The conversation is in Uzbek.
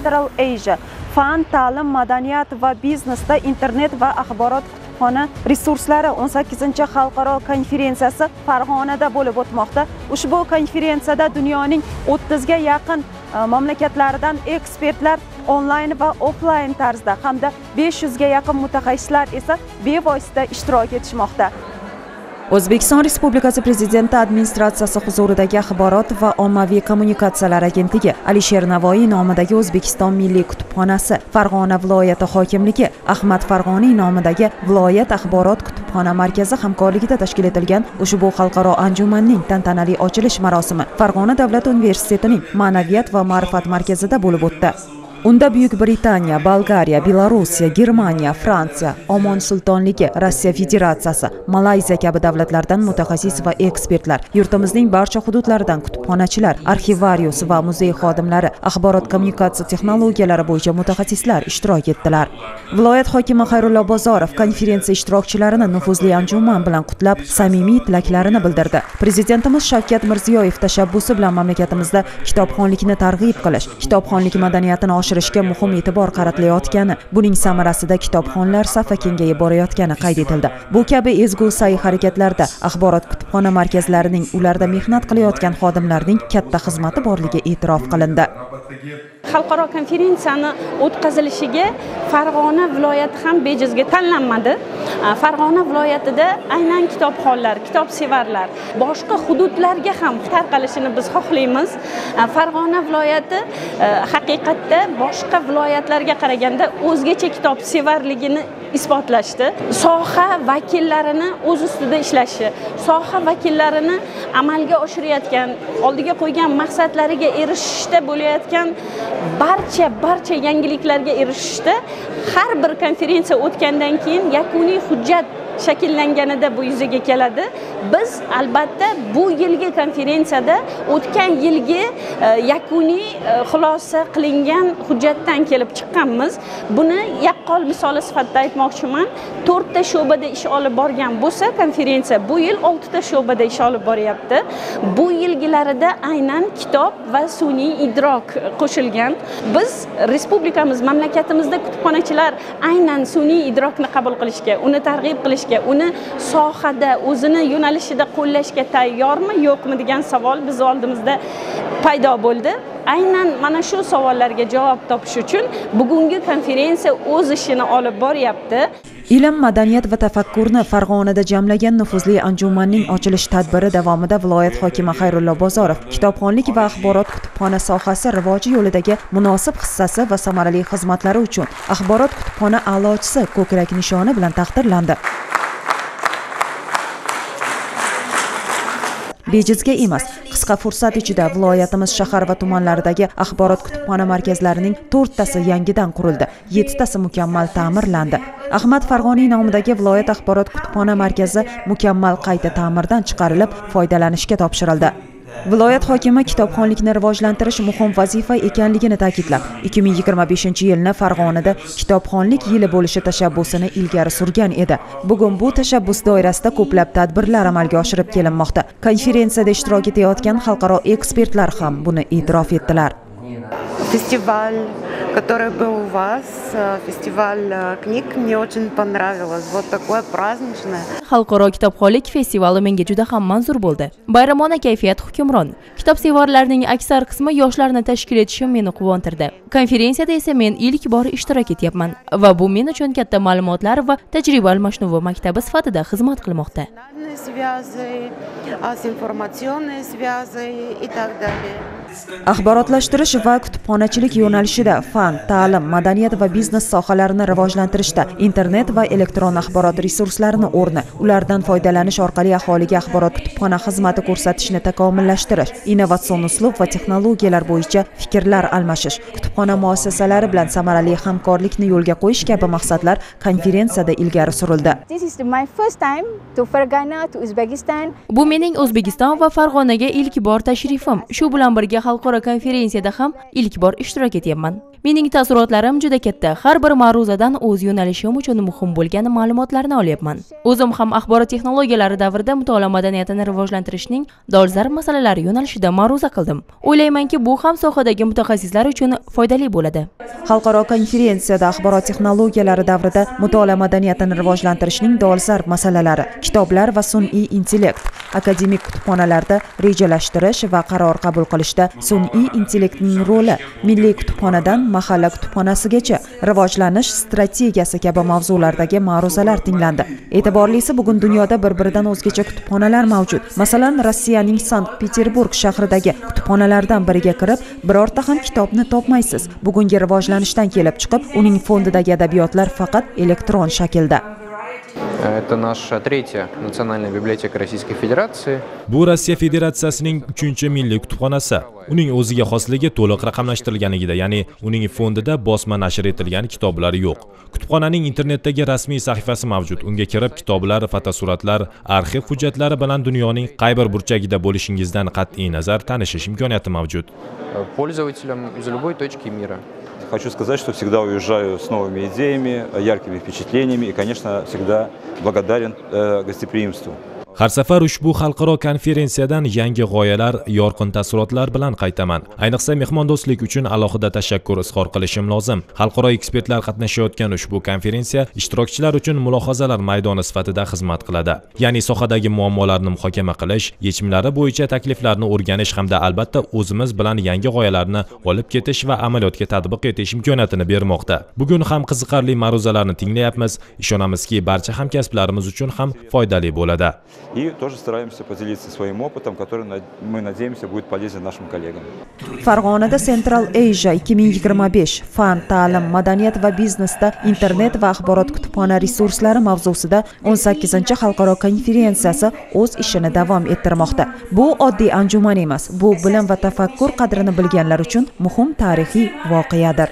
Central Asia fan, ta'lim, madaniyat va biznesda internet va axborot kutubxona resurslari 18 xalqaro konferensiyasi Farg'onada bo'lib o'tmoqda. Ushbu konferensiyada dunyoning 30 ga yaqin mamlakatlaridan ekspertlar onlayn va offlayn tarzda hamda 500 ga yaqin mutaxassislar esa bevosita ishtirok etishmoqda. O'zbekiston Respublikasi Prezidenti administratsiyasi huzuridagi Axborot va ommaviy kommunikatsiyalar agentligi Alisher Navoiy nomidagi O'zbekiston Milliy kutubxonasi, Farg'ona viloyati hokimligi Ahmad Farg'oniy nomidagi viloyat axborot kutubxona markazi hamkorligida tashkil etilgan ushbu xalqaro anjumanning tantanali ochilish marosimi Farg'ona davlat universitetining Ma'naviyat va ma'rifat markazida bo'lib o'tdi. Unda Buyuk Britaniya, Bolgariya, Belorussiya, Germaniya, Fransiya, Omon Sultonligi, Rossiya Federatsiyasi, Malayziya kabi davlatlardan mutaxassis va ekspertlar, yurtimizning barcha hududlaridan kutubxonachilar, arxivarius va muzey xodimlari, axborot kommunikatsiya texnologiyalari bo'yicha mutaxassislar ishtirok etdilar. Viloyat hokimi Xayrullo Bozorov konferensiya ishtirokchilarini nufuzli anjuman bilan qutlab, samimiy tilaklarini bildirdi. Prezidentimiz Shavkat Mirziyoyev tashabbusi bilan mamlakatimizda kitobxonlikni targ'ib qilish, kitobxonlik madaniyatini oshirishga muhim e'tibor qaratilayotgani, buning samarasida kitobxonlar safi kengayib borayotgani qayd etildi. Bu kabi ezgu sa'y-harakatlarda axborot kutubxona markazlarining, ularda mehnat qilayotgan xodimlarning katta xizmati borligi e'tirof qilindi. Xalqaro konferensiyani o'tkazilishiga Farg'ona viloyati ham bejizga tanlanmadi. Farg'ona viloyatida aynan kitobxonlar, kitobsevarlar boshqa hududlarga ham tarqalishini biz xohlaymiz. Farg'ona viloyati haqiqatda boshqa viloyatlarga qaraganda o'zgacha kitobsevarligini isbotlashdi. Soha vakillarini o'z ustida ishlashi, soha vakillarini amalga oshirayotgan, oldiga qo'ygan maqsadlariga erishishda bo'layotgan barcha yangiliklarga erishishda har bir konferensiya o'tgandan keyin yakuniy hujjat shakllanganida bu yuzaga keladi. Biz albatta bu yilgi konferensiyada o'tgan yilgi yakuniy xulosa qilingan hujjatdan kelib chiqqanmiz. Buni yaqqol misoli sifatida aytmoqchiman. 4 ta sho'bada ish olib borgan bo'lsa konferensiya, bu yil 6 ta sho'bada ish olib boryapti. Bu yilgilarida aynan kitob va sun'iy idrok qo'shilgan. Biz respublikamiz, mamlakatimizda kutubxonachilar aynan sun'iy idrokni qabul qilishga, uni targ'ib qilishga, uni sohada o'zini yo'nalishida qo'llashga tayyormi, yo'qmi degan savol biz oldimizda paydo bo'ldi. Aynan mana shu savollarga javob topish uchun bugungi konferensiya o'z ishini olib boryapti. Ilm, madaniyat va tafakkurni Farg'onada jamlagan nufuzli anjumanning ochilish tadbiri davomida viloyat hokimi Xayrullo Bozorov kitobxonlik va axborot kutubxona sohasi rivoji yo'lidagi munosib hissasi va samarali xizmatlari uchun axborot kutubxona a'lochisi ko'krak nishoni bilan taqdirlandi. Bejizga emas, qisqa fursat ichida viloyatimiz shahar va tumanlaridagi axborot kutubxona markazlarining 4 tasi yangidan qurildi, 7 tasi mukammal ta'mirlandi. Ahmad Farg'oniy nomidagi viloyat axborot kutubxona markazi mukammal qayta ta'mirdan chiqarilib, foydalanishga topshirildi. Viloyat hokimi kitobxonlikni rivojlantirish muhim vazifa ekanligini ta'kidlab, 2025-yilni Farg'onada kitobxonlik yili bo'lishi tashabbusini ilgari surgan edi. Bugun bu tashabbus doirasida ko'plab tadbirlar amalga oshirib kelinmoqda. Konferensiyada ishtirok etayotgan xalqaro ekspertlar ham buni e'tirof etdilar. Фестиваль, который был у вас, фестиваль книг, мне очень понравилось. Вот такое праздничное. Xalqaro kitobxonlik festivali menga juda ham manzur bo'ldi. Bayramona kayfiyat hukmron. Kitobsevarlarning aksar qismi yoshlarni tashkil etishi meni quvontirdi. Konferensiyada esa men ilk bor ishtirok etyapman va bu men uchun katta ma'lumotlar va tajriba almashinuvi maktabi sifatida xizmat qilmoqda. Axborotlashtirish va kutubxonachilik yo'nalishida fan, ta'lim, madaniyat va biznes sohalarini rivojlantirishda internet va elektron axborot resurslarini o'rni, ulardan foydalanish orqali aholiga axborot kutubxona xizmati ko'rsatishni takomillashtirish, innovatsion uslub va texnologiyalar bo'yicha fikrlar almashish, kutubxona muassasalari bilan samarali hamkorlikni yo'lga qo'yish kabi maqsadlar konferensiyada ilgari surildi. Bu mening O'zbekiston va Farg'onaga ilk bor tashrifim. Shu bilan birga xalqaro konferensiyada ham ilk bor ishtirok etyapman. Mening taassurotlarim juda katta. Har bir ma'ruzadan o'z yo'nalishim uchun muhim bo'lgan ma'lumotlarni olyapman. O'zim ham axborot texnologiyalari davrida mutolaa madaniyatini rivojlantirishning dolzarb masalalari yo'nalishida ma'ruza qildim. O'ylaymanki, bu ham sohadagi mutaxassislar uchun foydali bo'ladi. Xalqaro konferensiyada axborot texnologiyalari davrida mutolaa madaniyatini rivojlantirishning dolzarb masalalari, kitoblar va sun'iy intellekt, akademik kutubxonalarda rejalashtirish va qaror qabul qilishda sun'iy intellektning roli, milliy kutubxonadan mahalla kutubxonasigacha rivojlanish strategiyasi kabi mavzulardagi ma'ruzalar tinglandi. E'tiborlisi, bugun dunyoda bir-biridan o'zgacha kutubxonalar mavjud. Masalan, Rossiyaning Sankt-Peterburg shahridagi kutubxonalardan biriga kirib, birorta ham kitobni topmaysiz. Bugungi rivojlanishdan kelib chiqib, uning fondidagi adabiyotlar faqat elektron shaklda. Это наша третья национальная библиотека Российской Федерации. Bu Rossiya Federatsiyasining 3-milliy kutubxonasi. Uning o'ziga xosligi to'liq raqamlashtirilganligida, ya'ni uning fondida bosma nashr etilgan kitoblar yo'q. Kutubxonaning internetdagi rasmiy sahifasi mavjud. Unga kirib, kitoblar, fotosuratlar, arxiv hujjatlari bilan dunyoning qay bir burchagida bo'lishingizdan qat'iy nazar tanishish imkoniyati mavjud. Пользователям из любой точки мира. Хочу сказать, что всегда уезжаю с новыми идеями, яркими впечатлениями и, конечно, всегда благодарен гостеприимству. Har safar ushbu xalqaro konferensiyadan yangi g'oyalar, yorqin taassurotlar bilan qaytaman. Ayniqsa mehmondo'stlik uchun alohida tashakkur izhor qilishim lozim. Xalqaro ekspertlar qatnashayotgan ushbu konferensiya ishtirokchilar uchun mulohazalar maydoni sifatida xizmat qiladi. Ya'ni sohadagi muammolarni muhokama qilish, yechimlari bo'yicha takliflarni o'rganish hamda albatta o'zimiz bilan yangi g'oyalarni olib ketish va amaliyotga tatbiq etish imkoniyatini bermoqda. Bugun ham qiziqarli ma'ruzalarni tinglayapmiz. Ishonamizki, barcha hamkasblarimiz uchun ham foydali bo'ladi. И тоже стараемся поделиться своим опытом, который, мы надеемся, будет полезен нашим коллегам. Farg'onada Central Asia 2025 fan, ta'lim, madaniyat va biznesda internet va axborot kutubxona resurslari mavzusida 18-chi xalqaro konferensiyasi o'z ishini davom ettirmoqda. Bu oddiy anjuman emas, bu bilim va tafakkur qadrini bilganlar uchun muhim tarixiy voqeadir.